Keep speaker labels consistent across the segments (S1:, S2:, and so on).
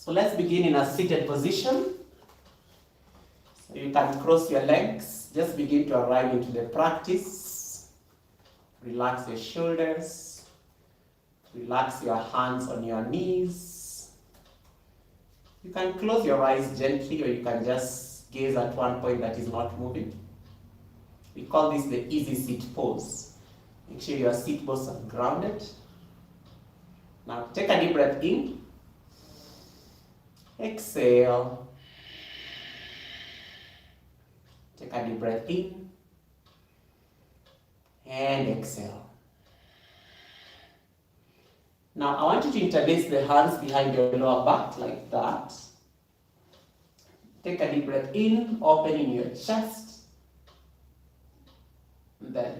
S1: So let's begin in a seated position. So you can cross your legs. Just begin to arrive into the practice. Relax your shoulders. Relax your hands on your knees. You can close your eyes gently, or you can just gaze at one point that is not moving. We call this the easy seat pose. Make sure your seat bones are grounded. Now take a deep breath in. Exhale. Take a deep breath in. And exhale. Now I want you to interlace the hands behind your lower back like that. Take a deep breath in, opening your chest. And then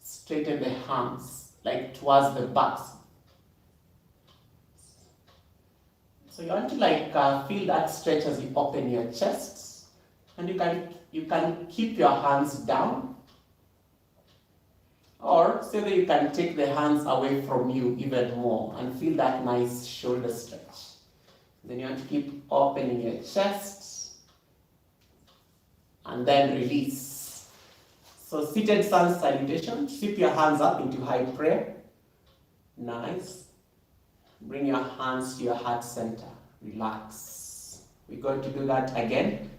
S1: straighten the hands like towards the back. So you want to feel that stretch as you open your chest. And you can keep your hands down. Or say that you can take the hands away from you even more and feel that nice shoulder stretch. Then you want to keep opening your chest and then release. So seated Sun Salutation, sweep your hands up into high prayer. Nice. Bring your hands to your heart center. Relax. We're going to do that again.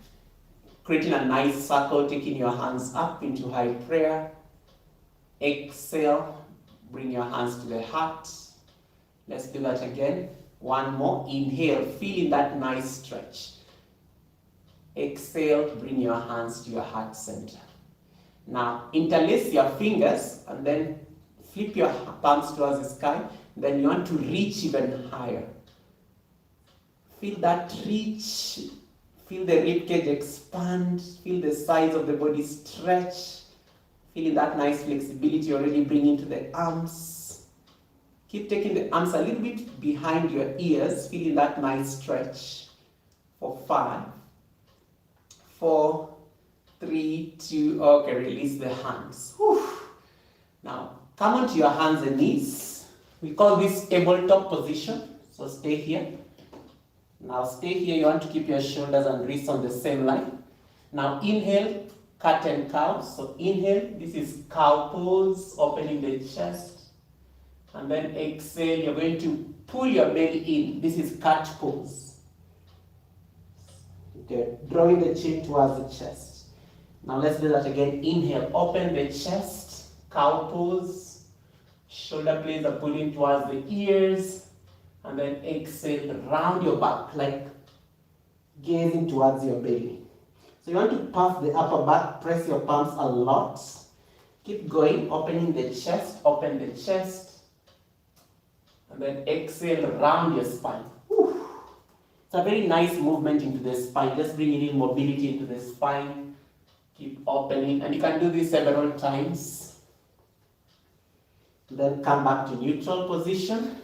S1: Creating a nice circle, taking your hands up into high prayer. Exhale, bring your hands to the heart. Let's do that again. One more. Inhale, feeling that nice stretch. Exhale, bring your hands to your heart center. Now, interlace your fingers and then flip your palms towards the sky. Then you want to reach even higher. Feel that reach. Feel the ribcage expand. Feel the sides of the body stretch. Feeling that nice flexibility already bringing to the arms. Keep taking the arms a little bit behind your ears, feeling that nice stretch. For 5, 4, 3, 2, okay, release the hands. Whew. Now, come onto your hands and knees. We call this tabletop position, so stay here. Now stay here, you want to keep your shoulders and wrists on the same line. Now inhale. Cat and cow. So inhale, this is cow pose, opening the chest. And then exhale, you're going to pull your belly in. This is cat pose. Okay, drawing the chin towards the chest. Now let's do that again. Inhale, open the chest, cow pose. Shoulder blades are pulling towards the ears. And then exhale, round your back, like gazing towards your belly. So you want to puff the upper back, press your palms a lot. Keep going, opening the chest, open the chest. And then exhale, round your spine. Whew. It's a very nice movement into the spine, just bringing in mobility into the spine. Keep opening, and you can do this several times. Then come back to neutral position.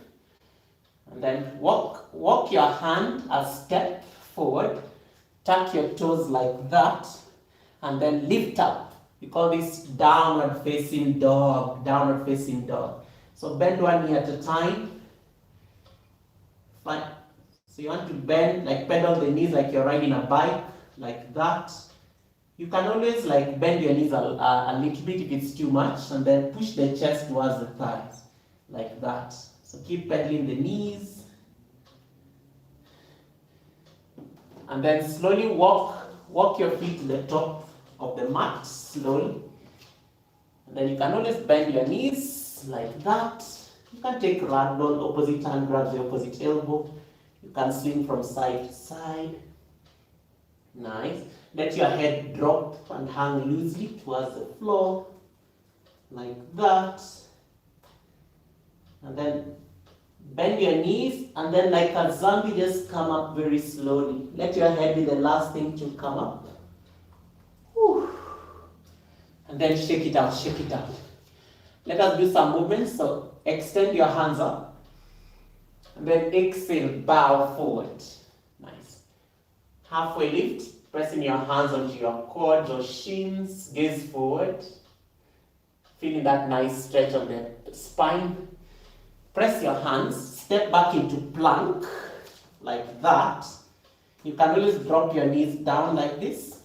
S1: And then walk your hand a step forward. Tuck your toes like that, and then lift up. We call this downward facing dog, downward facing dog. So bend one knee at a time. Fine. So you want to bend, like pedal the knees like you're riding a bike, like that. You can always bend your knees a little bit if it's too much, and then push the chest towards the thighs, like that. So keep pedaling the knees. And then slowly walk your feet to the top of the mat, slowly. And then you can always bend your knees like that. You can take Ragdoll, opposite hand grabs the opposite elbow. You can swing from side to side. Nice. Let your head drop and hang loosely towards the floor, like that. And then bend your knees, and then like a zombie, just come up very slowly. Let your head be the last thing to come up. Whew. And then shake it out, shake it out. Let us do some movements. So extend your hands up. And then exhale, bow forward. Nice. Halfway lift, pressing your hands onto your quads or shins, gaze forward. Feeling that nice stretch of the spine. Press your hands, step back into plank. like that. You can always drop your knees down like this.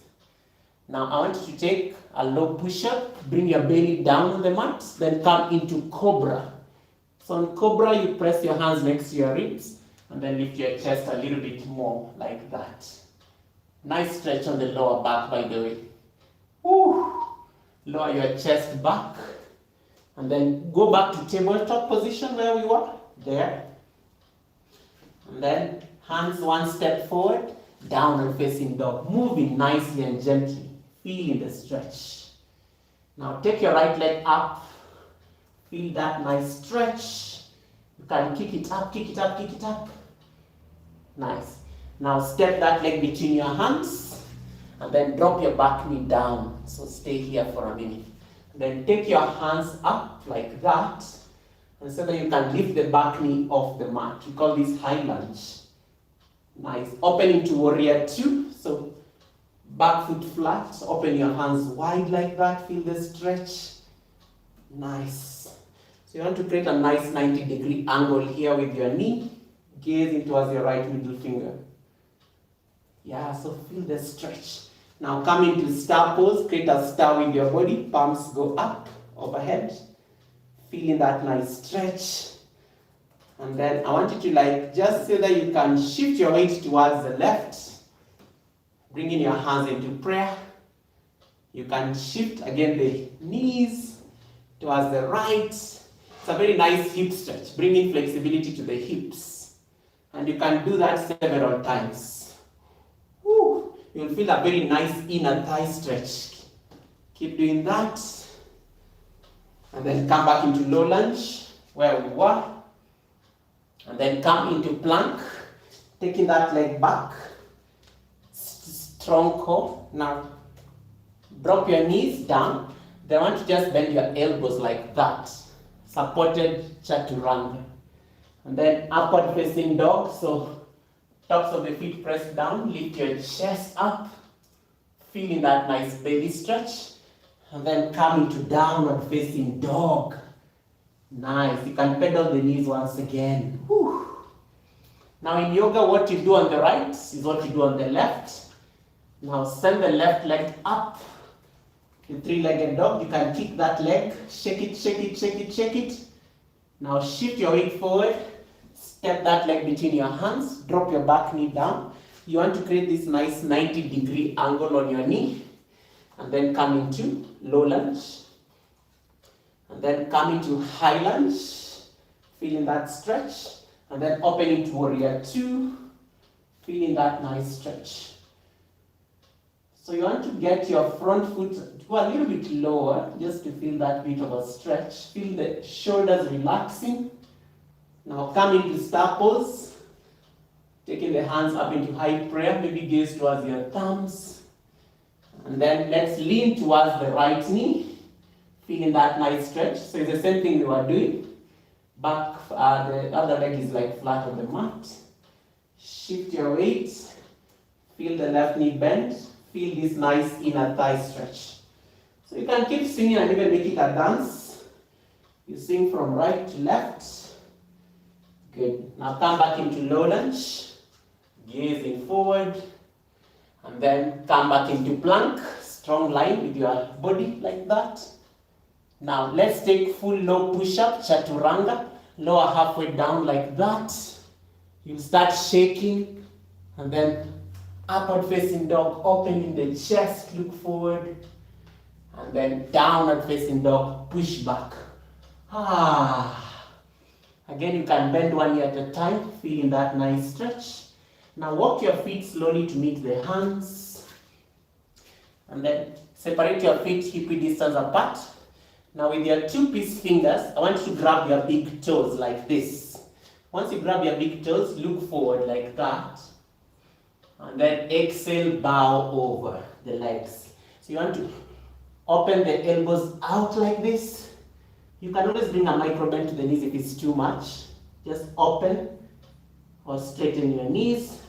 S1: Now I want you to take a low push-up, bring your belly down on the mat, then come into Cobra. So in Cobra, you press your hands next to your ribs, and then lift your chest a little bit more, like that. Nice stretch on the lower back, by the way. Woo. Lower your chest back, and then go back to tabletop position where we were, there. And then hands one step forward, downward facing dog, moving nicely and gently, feeling the stretch. Now take your right leg up, feel that nice stretch. You can kick it up, kick it up, kick it up. Nice. Now step that leg between your hands, and then drop your back knee down. So stay here for a minute. Then take your hands up like that, and so that you can lift the back knee off the mat. We call this high lunge. Nice. Open into warrior two. So back foot flat. Open your hands wide like that. Feel the stretch. Nice. So you want to create a nice 90-degree angle here with your knee. Gazing towards your right middle finger. Yeah, so feel the stretch. Now come into star pose. Create a star with your body. Palms go up, overhead. Feeling that nice stretch. And then I want you to just so that you can shift your weight towards the left. Bringing your hands into prayer. You can shift again the knees towards the right. It's a very nice hip stretch, bringing flexibility to the hips. And you can do that several times. Woo. You'll feel a very nice inner thigh stretch. Keep doing that. And then come back into low lunge, where we were. And then come into plank, taking that leg back. Strong core. Now, drop your knees down. Then I want to just bend your elbows like that. Supported Chaturanga. And then upward facing dog. So, tops of the feet pressed down. Lift your chest up. Feeling that nice belly stretch. And then come into downward facing dog. Nice. You can pedal the knees once again. Whew. Now in yoga, what you do on the right is what you do on the left. Now send the left leg up. The three-legged dog. You can kick that leg. Shake it, shake it, shake it, shake it. Now shift your weight forward. Step that leg between your hands. Drop your back knee down. You want to create this nice 90-degree angle on your knee. And then come into low lunge. And then come into high lunge. Feeling that stretch. And then open into warrior two. Feeling that nice stretch. So you want to get your front foot to go a little bit lower, just to feel that bit of a stretch. Feel the shoulders relaxing. Now come into star pose. Taking the hands up into high prayer. Maybe gaze towards your thumbs. And then let's lean towards the right knee. Feeling that nice stretch. So it's the same thing we were doing. Back, the other leg is like flat on the mat. Shift your weight. Feel the left knee bend. Feel this nice inner thigh stretch. So you can keep singing and even make it a dance. You sing from right to left. Good. Now come back into low lunge. Gazing forward. And then come back into plank. Strong line with your body like that. Now let's take full low push-up, Chaturanga. Lower halfway down like that. You start shaking. And then upward facing dog, opening the chest, look forward. And then downward facing dog, push back. Again, you can bend one knee at a time, feeling that nice stretch. Now walk your feet slowly to meet the hands. And then separate your feet hip distance apart. Now with your two-piece fingers, I want you to grab your big toes like this. Once you grab your big toes, look forward like that. And then exhale, bow over the legs. So you want to open the elbows out like this. You can always bring a micro bend to the knees if it's too much. Just open or straighten your knees.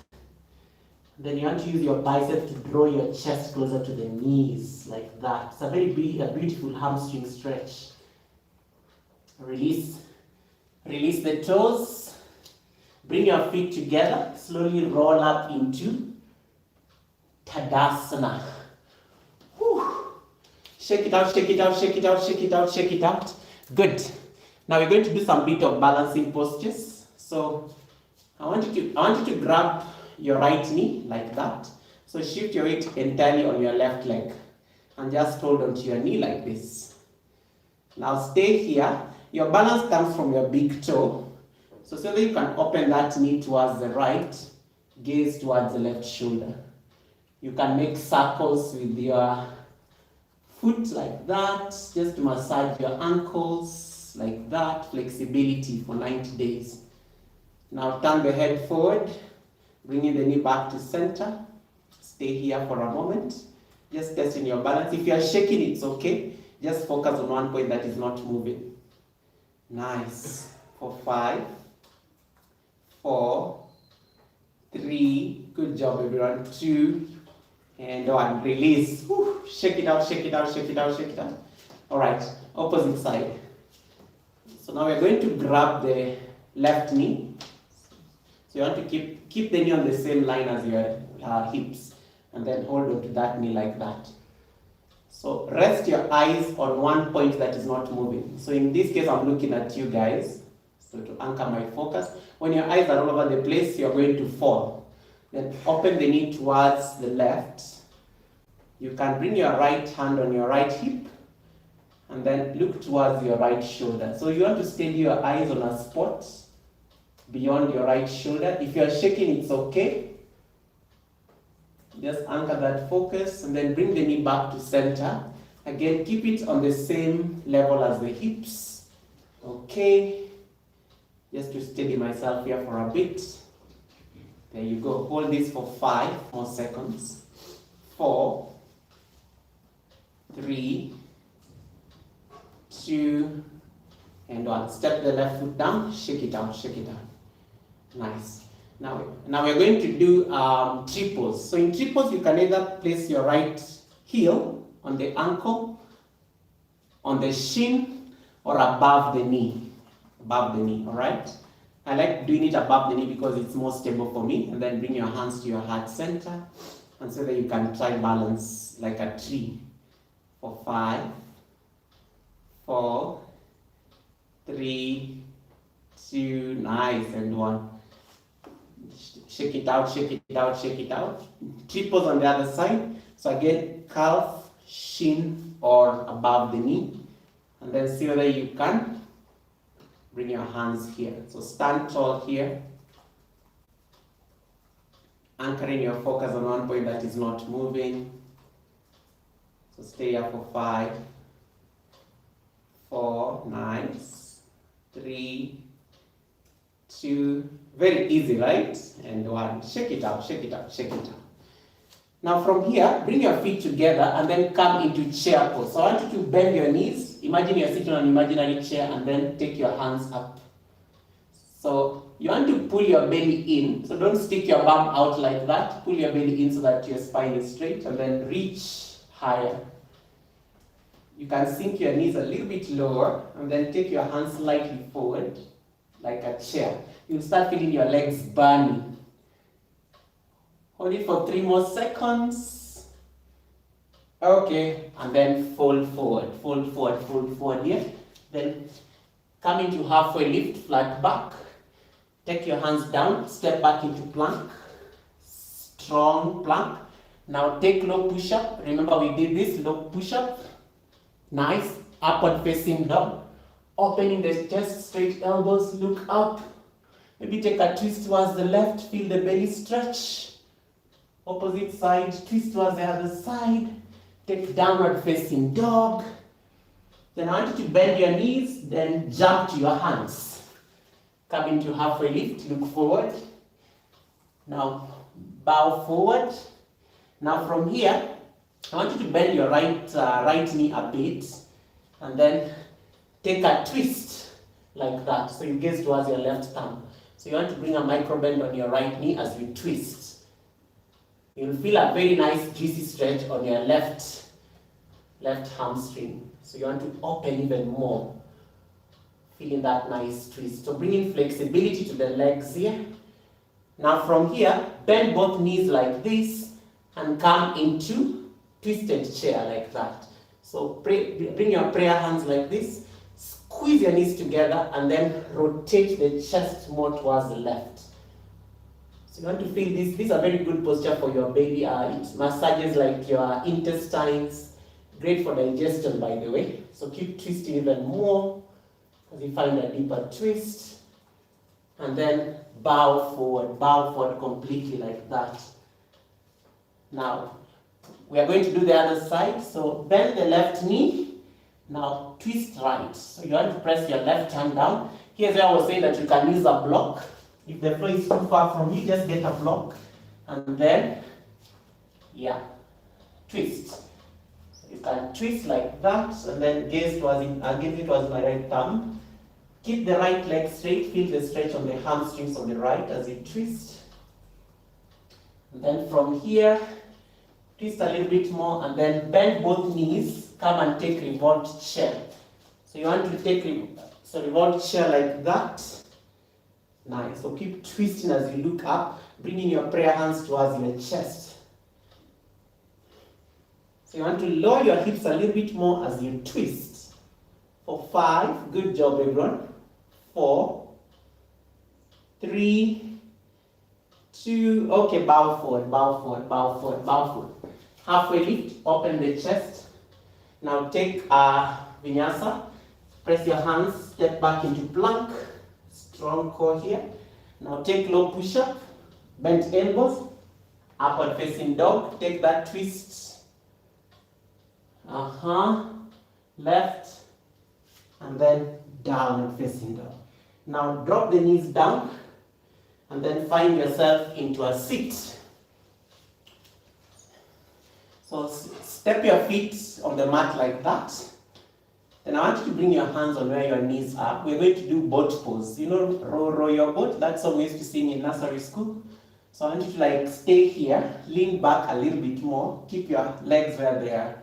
S1: Then you want to use your biceps to draw your chest closer to the knees like that. It's a very beautiful hamstring stretch. Release the toes. Bring your feet together, slowly roll up into Tadasana. Whew. Shake it out, shake it out, shake it out, shake it out, shake it out. Good. Now we're going to do some bit of balancing postures. So I want you to grab your right knee like that. So shift your weight entirely on your left leg and just hold onto your knee like this. Now stay here. Your balance comes from your big toe. So that you can open that knee towards the right, gaze towards the left shoulder. You can make circles with your foot like that, just to massage your ankles like that, flexibility for 90 days. Now turn the head forward, bringing the knee back to center. Stay here for a moment, just testing your balance. If you are shaking, it's okay. Just focus on one point that is not moving. Nice. For 5, 4, 3, good job everyone, 2, and 1, release. Whew. Shake it out, shake it out, shake it out, shake it out. All right, opposite side. So now we're going to grab the left knee. So you want to keep the knee on the same line as your hips, and then hold on to that knee like that. So rest your eyes on one point that is not moving. So in this case, I'm looking at you guys. So to anchor my focus, when your eyes are all over the place, you're going to fall. Then open the knee towards the left. You can bring your right hand on your right hip and then look towards your right shoulder. So you want to steady your eyes on a spot beyond your right shoulder. If you're shaking, it's okay. Just anchor that focus and then bring the knee back to center. Again, keep it on the same level as the hips. Okay. Just to steady myself here for a bit. There you go. Hold this for 5 more seconds. 4, 3, 2, and 1. Step the left foot down. Shake it out, shake it out. Nice. Now we're going to do triples. So in triples, you can either place your right heel on the ankle, on the shin, or above the knee. Above the knee, all right? I like doing it above the knee because it's more stable for me. And then bring your hands to your heart center, and so that you can try balance like a tree. For 5, 4, 3, 2, nice, and 1. Shake it out, shake it out, shake it out. Triples on the other side. So again, calf, shin, or above the knee. And then see whether you can bring your hands here. So stand tall here. Anchoring your focus on one point that is not moving. So stay here for 5, 4, nice. 3, 2, very easy, right? And 1. Shake it out, shake it out, shake it out. Now from here, bring your feet together and then come into chair pose. So I want you to bend your knees. Imagine you're sitting on an imaginary chair and then take your hands up. So you want to pull your belly in. So don't stick your bum out like that. Pull your belly in so that your spine is straight and then reach higher. You can sink your knees a little bit lower and then take your hands slightly forward like a chair. You'll start feeling your legs burning. Hold it for 3 more seconds. Okay, and then fold forward, fold forward, fold forward here. Then come into halfway lift, flat back. Take your hands down, step back into plank. Strong plank. Now take low push-up. Remember we did this, low push-up. Nice, upward facing dog. Opening the chest, straight elbows, look up. Maybe take a twist towards the left, feel the belly stretch. Opposite side, twist towards the other side. Take downward facing dog. Then I want you to bend your knees, then jump to your hands. Come into halfway lift, look forward. Now bow forward. Now from here, I want you to bend your right knee a bit, and then take a twist like that. So you gaze towards your left thumb. So you want to bring a micro bend on your right knee as you twist. You'll feel a very nice juicy stretch on your left hamstring. So you want to open even more. Feeling that nice twist. So bringing flexibility to the legs here. Now from here, bend both knees like this and come into twisted chair like that. So bring your prayer hands like this, squeeze your knees together and then rotate the chest more towards the left. So you want to feel this. These are very good posture for your belly. It massages like your intestines. Great for digestion, by the way. So keep twisting even more as you find a deeper twist. And then bow forward completely like that. Now, we are going to do the other side. So bend the left knee. Now twist right. So you want to press your left hand down. Here's where I was saying that you can use a block. If the floor is too far from you, just get a block. And then, yeah, twist. So you can twist like that and then gaze towards my right thumb. Keep the right leg straight, feel the stretch on the hamstrings on the right as you twist. And then from here, twist a little bit more and then bend both knees, come and take revolved chair. So you want to take revolved chair like that. Nice, so keep twisting as you look up, bringing your prayer hands towards your chest. So you want to lower your hips a little bit more as you twist. For 5, good job everyone. 4, 3, 2, okay, bow forward. Halfway lift, open the chest. Now take Vinyasa, press your hands, step back into plank, strong core here. Now take low push-up, bent elbows, upward facing dog, take that twist. Left, and then downward facing dog. Now drop the knees down and then find yourself into a seat. So step your feet on the mat like that. Then I want you to bring your hands on where your knees are. We're going to do boat pose. You know, row your boat? That's what we used to sing in nursery school. So I want you to stay here, lean back a little bit more, keep your legs where they are.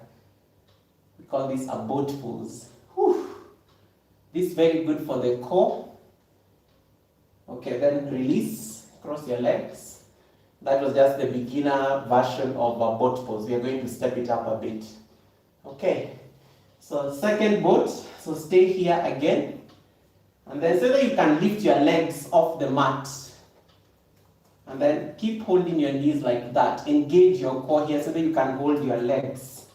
S1: We call this a boat pose. Whew. This is very good for the core. Okay, then release, cross your legs. That was just the beginner version of a boat pose. We are going to step it up a bit. Okay, so second boat. So stay here again. And then so that you can lift your legs off the mat. And then keep holding your knees like that. Engage your core here so that you can hold your legs.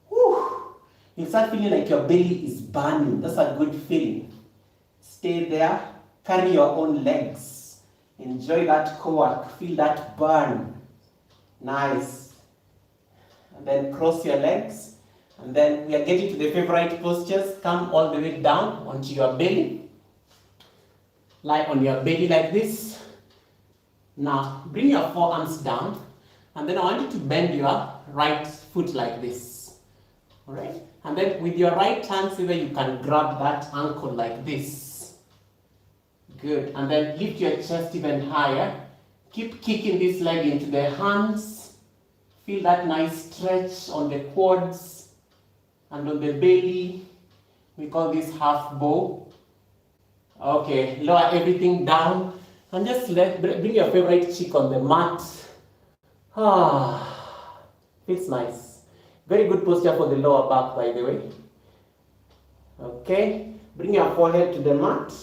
S1: Whew. You start feeling like your belly is burning. That's a good feeling. Stay there. Carry your own legs. Enjoy that core work. Feel that burn. Nice. And then cross your legs. And then we are getting to the favorite postures. Come all the way down onto your belly. Lie on your belly like this. Now bring your forearms down. And then I want you to bend your right foot like this. Alright? And then with your right hand, see where you can grab that ankle like this. Good. And then lift your chest even higher. Keep kicking this leg into the hands. Feel that nice stretch on the quads and on the belly. We call this half bow. Okay, lower everything down and just bring your favorite cheek on the mat. Feels nice. Very good posture for the lower back, by the way. Okay, bring your forehead to the mat.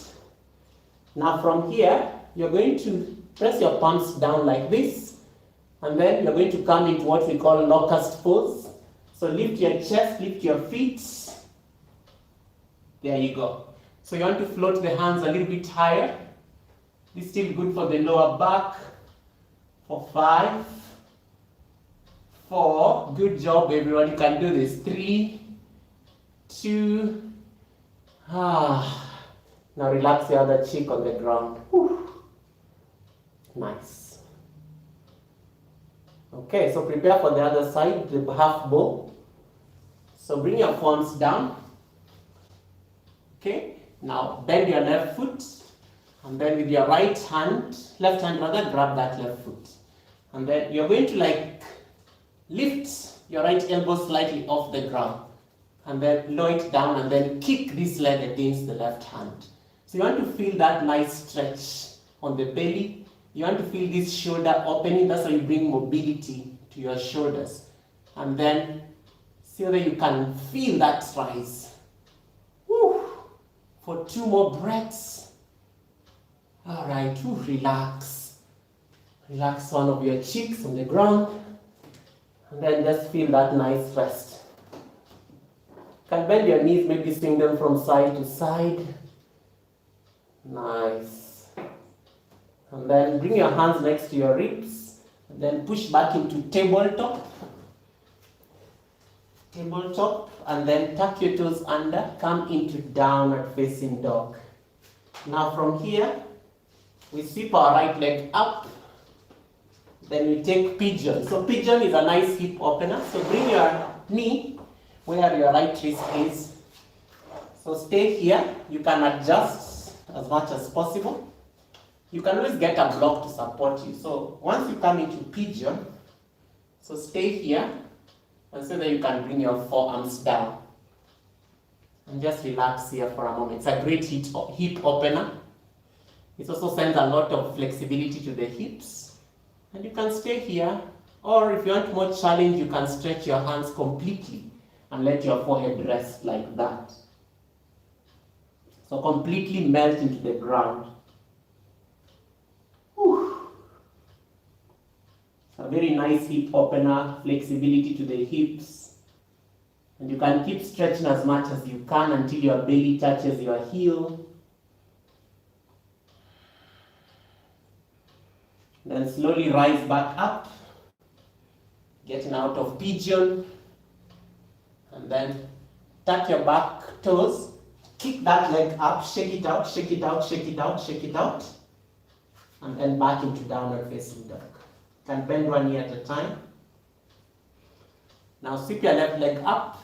S1: Now from here, you're going to press your palms down like this, and then you're going to come into what we call locust pose. So lift your chest, lift your feet. There you go. So you want to float the hands a little bit higher. This is still good for the lower back. For 5, 4, good job everyone, you can do this. 3, 2, Now relax the other cheek on the ground. Whew. Nice. Okay, so prepare for the other side, the half bow. So bring your palms down. Okay, now bend your left foot. And then with your left hand rather, grab that left foot. And then you're going to lift your right elbow slightly off the ground. and then lower it down, and then kick this leg against the left hand. So you want to feel that nice stretch on the belly. You want to feel this shoulder opening. That's how you bring mobility to your shoulders. And then see whether you can feel that rise. Woo. For 2 more breaths. All right, relax. Relax one of your cheeks on the ground. And then just feel that nice rest. You can bend your knees, maybe swing them from side to side. Nice. And then bring your hands next to your ribs. And then push back into tabletop. Tabletop. And then tuck your toes under. Come into downward facing dog. Now from here, we sweep our right leg up. Then we take pigeon. So pigeon is a nice hip opener. So bring your knee where your right wrist is. So stay here. You can adjust as much as possible. You can always get a block to support you. So once you come into pigeon, so stay here, and so that you can bring your forearms down. And just relax here for a moment. It's a great hip opener. It also sends a lot of flexibility to the hips. And you can stay here, or if you want more challenge, you can stretch your hands completely and let your forehead rest like that. So completely melt into the ground. Whew. It's a very nice hip opener, flexibility to the hips. And you can keep stretching as much as you can until your belly touches your heel. Then slowly rise back up, getting out of pigeon. And then tuck your back toes, kick that leg up, shake it out, shake it out, shake it out, shake it out. And then back into downward facing dog. You can bend one knee at a time. Now sweep your left leg up.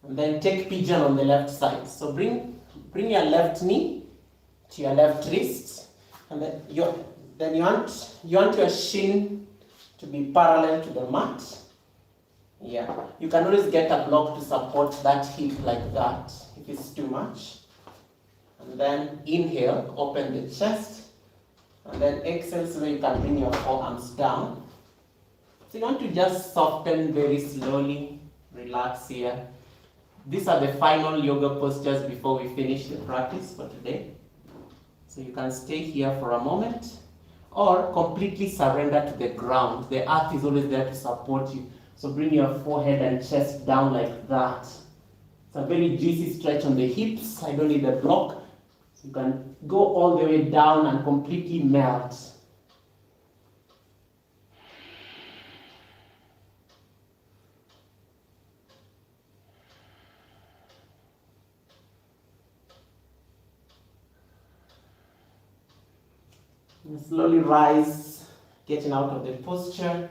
S1: And then take pigeon on the left side. So bring your left knee to your left wrist. And then you want your shin to be parallel to the mat. Yeah, you can always get a block to support that hip like that if it's too much. And then inhale, open the chest. And then exhale so that you can bring your forearms down. So you want to just soften very slowly, relax here. These are the final yoga postures before we finish the practice for today. So you can stay here for a moment or completely surrender to the ground. The earth is always there to support you. So bring your forehead and chest down like that. It's a very juicy stretch on the hips. I don't need a block. So you can go all the way down and completely melt. And slowly rise, getting out of the posture.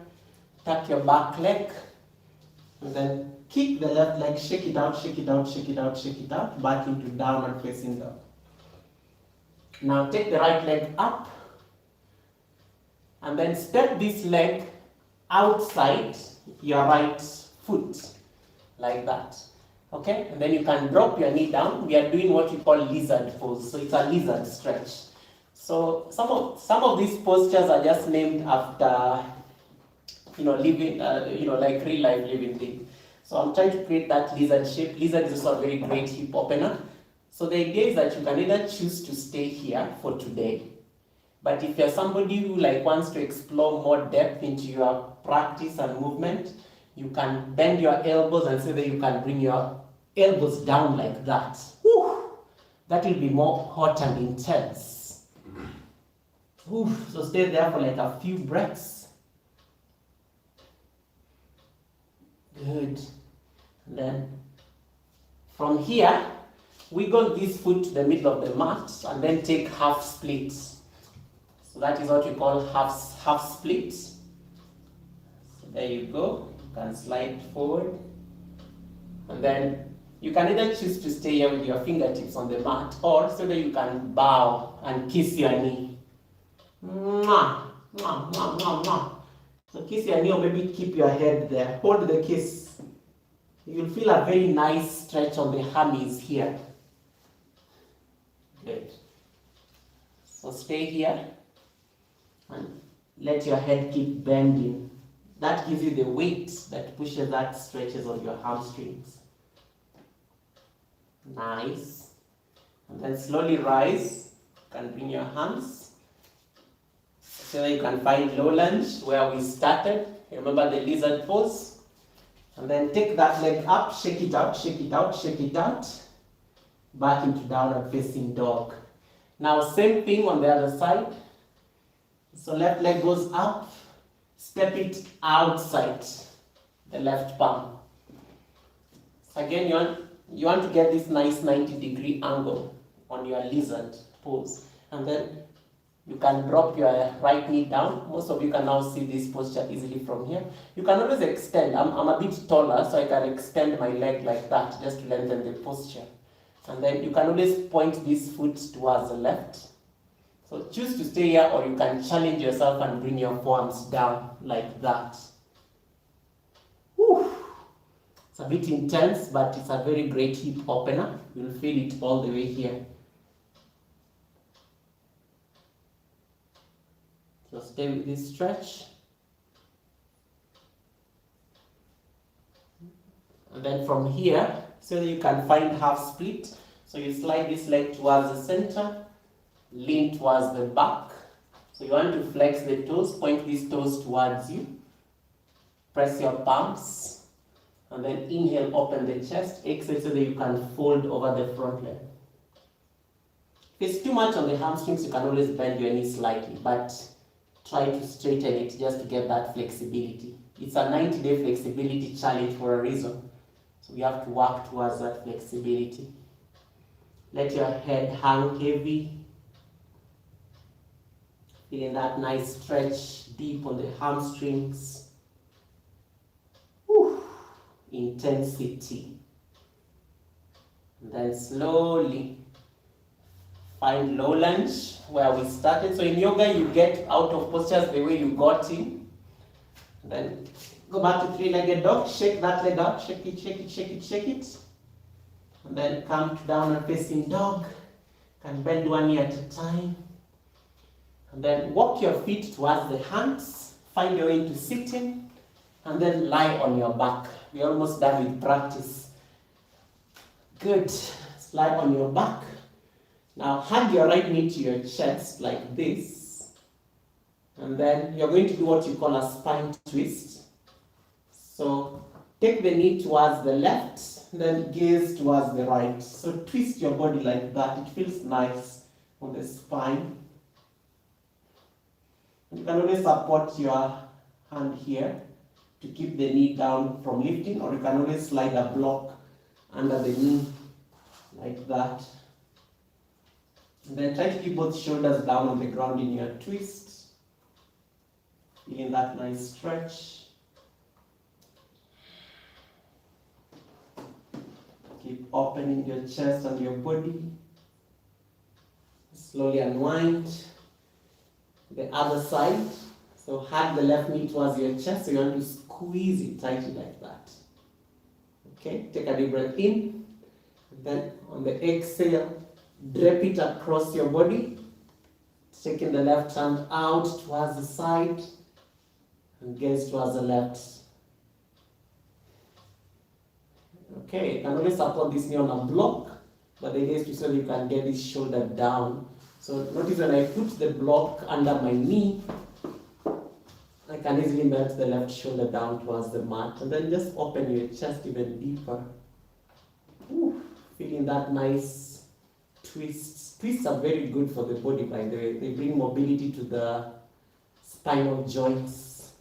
S1: Tuck your back leg, and then kick the left leg, shake it out, shake it out, shake it out, shake it out, back into downward facing dog. Now take the right leg up, and then step this leg outside your right foot, like that. Okay, and then you can drop your knee down. We are doing what we call lizard pose, so it's a lizard stretch. So some of these postures are just named after living, like real life living thing. So I'm trying to create that lizard shape. Lizard is also a very great hip opener. So the idea is that you can either choose to stay here for today. But if you're somebody who wants to explore more depth into your practice and movement, you can bend your elbows and so that you can bring your elbows down like that. Whew. That will be more hot and intense. Whew. So stay there for a few breaths. Good. And then from here, wiggle this foot to the middle of the mat and then take half splits. So that is what we call half splits. So there you go. You can slide forward. And then you can either choose to stay here with your fingertips on the mat or so that you can bow and kiss your knee. Mwah, mwah, mwah, mwah, mwah. So kiss your knee or maybe keep your head there. Hold the kiss. You'll feel a very nice stretch on the hammies here. Good. So stay here and let your head keep bending. That gives you the weight that pushes that stretches on your hamstrings. Nice. And then slowly rise. You can bring your hands. So that you can find low lunge where we started. Remember the lizard pose. And then take that leg up, shake it out, shake it out, shake it out. Back into downward facing dog. Now same thing on the other side. So left leg goes up, step it outside the left palm. Again, you want to get this nice 90-degree angle on your lizard pose. And then you can drop your right knee down. Most of you can now see this posture easily from here. You can always extend. I'm a bit taller, so I can extend my leg like that just to lengthen the posture. And then you can always point this foot towards the left. So choose to stay here, or you can challenge yourself and bring your forearms down like that. Whew. It's a bit intense, but it's a very great hip opener. You'll feel it all the way here. So stay with this stretch. And then from here, so that you can find half split. So you slide this leg towards the center, lean towards the back. So you want to flex the toes, point these toes towards you. Press your palms. And then inhale, open the chest. Exhale so that you can fold over the front leg. If it's too much on the hamstrings, you can always bend your knee slightly, but try to straighten it just to get that flexibility. It's a 90-day flexibility challenge for a reason. So we have to work towards that flexibility. Let your head hang heavy. Feeling that nice stretch deep on the hamstrings. Whew. Intensity. And then slowly find low lunge where we started. So in yoga, you get out of postures the way you got in. And then go back to three-legged dog. Shake that leg up. Shake it, shake it, shake it, shake it. And then come to downward facing dog. Can bend one knee at a time. And then walk your feet towards the hands. Find your way into sitting. And then lie on your back. We're almost done with practice. Good. Lie on your back. Now hug your right knee to your chest like this. And then you're going to do what you call a spine twist. So take the knee towards the left, then gaze towards the right. So twist your body like that. It feels nice on the spine. You can always support your hand here to keep the knee down from lifting, or you can always slide a block under the knee like that. And then try to keep both shoulders down on the ground in your twist. Feeling that nice stretch. Keep opening your chest and your body. Slowly unwind. The other side. So hug the left knee towards your chest. So you want to squeeze it tightly like that. Okay, take a deep breath in. And then on the exhale, drape it across your body. Taking the left hand out towards the side. And gaze towards the left. Okay, you can always support this knee on a block, but the idea is to so you can get this shoulder down. So notice when I put the block under my knee, I can easily melt the left shoulder down towards the mat, and then just open your chest even deeper. Ooh, feeling that nice twist. Twists are very good for the body, by the way. They bring mobility to the spinal joints.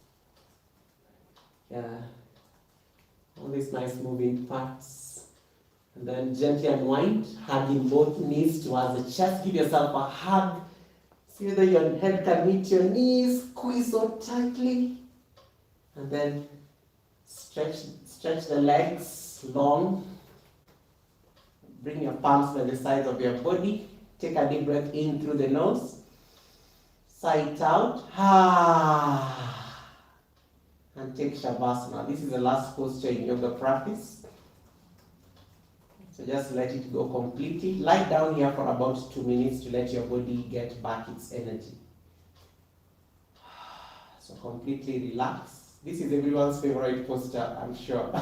S1: Yeah. All these nice moving parts. And then gently unwind, hugging both knees towards the chest. Give yourself a hug. See whether your head can meet your knees. Squeeze so tightly. And then stretch the legs long. Bring your palms by the sides of your body. Take a deep breath in through the nose. Sigh it out. And take Savasana. This is the last posture in yoga practice. So just let it go completely. Lie down here for about 2 minutes to let your body get back its energy. So completely relax. This is everyone's favorite posture, I'm sure.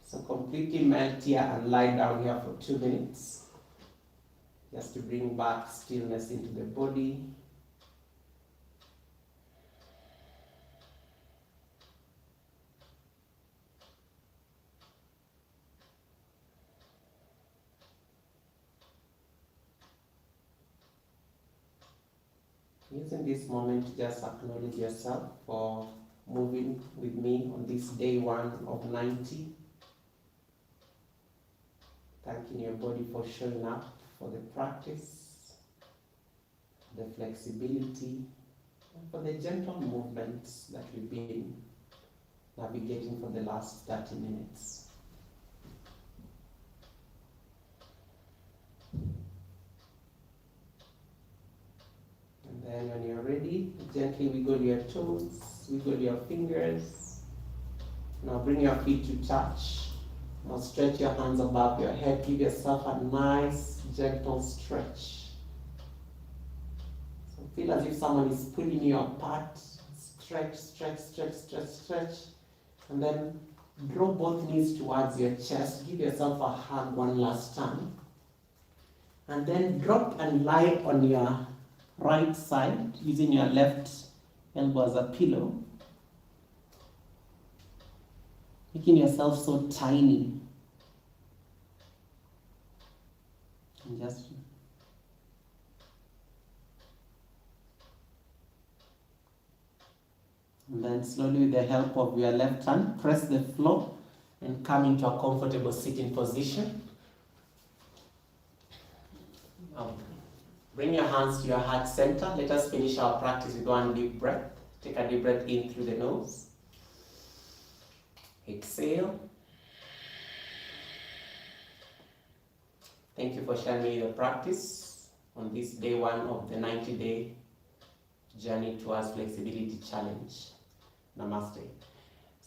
S1: So completely melt here and lie down here for 2 minutes. Just to bring back stillness into the body. Using this moment to just acknowledge yourself for moving with me on this day 1 of 90. Thanking your body for showing up for the practice, the flexibility, and for the gentle movements that we've been navigating for the last 30 minutes. And then when you're ready, gently wiggle your toes, wiggle your fingers. Now bring your feet to touch. Now stretch your hands above your head. Give yourself a nice, gentle stretch. So feel as if someone is pulling you apart. Stretch, stretch, stretch, stretch, stretch. And then draw both knees towards your chest. Give yourself a hug one last time. And then drop and lie on your right side, using your left elbow as a pillow. Making yourself so tiny. And just and then slowly, with the help of your left hand, press the floor and come into a comfortable sitting position. Bring your hands to your heart center. Let us finish our practice with one deep breath. Take a deep breath in through the nose. Exhale. Thank you for sharing me the practice on this day 1 of the 90-day journey towards flexibility challenge. Namaste.